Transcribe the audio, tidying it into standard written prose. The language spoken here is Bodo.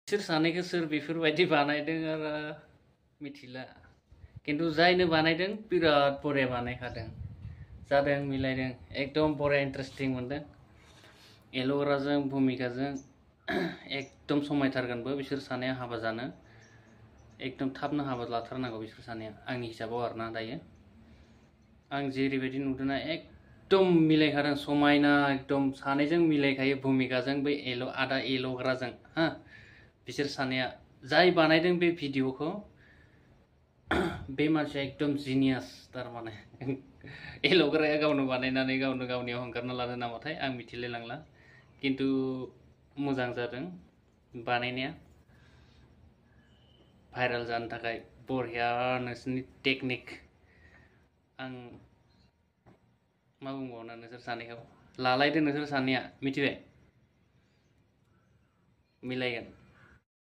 बिसोर सानैखौ सोर बेफोरबायदि बानायदों आरो मिथिला खिन्थु जायनो बानायदों बिराद बरिया बानायखादों जादों मिलायदों एकदम बरिया इन्टारेस्टिं मोनदों एल'ग्राजों भुमिकाजों एकदम समायथारगोनबो बिसोर सानैया हाबा जानो एकदम थाबनो हाबा लाथारनांगौ बिसोर सानैया आंनि हिसाबाव आरोना दायो आं जेरैबायदि नुदोंना एकदम मिलायखादों समायना एकदम सानैजों मिलायखायो भुमिकाजों बै आदा एल'ग्राजों हा बिसोर सानैया जाय बानायदों बे भिडिअखौ बे मानसिया एकदम जिनियास तारमाने एल'ग्राया गावनो बानायनानै गावनो गावनियाव हंगारना लादों नामाथाय आं मिथिलाय लांला किन्तु मोजां जादों बानायनाया भाइरेल जानो थाखाय बरिया नोंसोरनि टेकनिक आं मा बुंबावनो नोंसोर सानैखौ लालायदो नोंसोर सानैया मिथिबाय मिलायगोन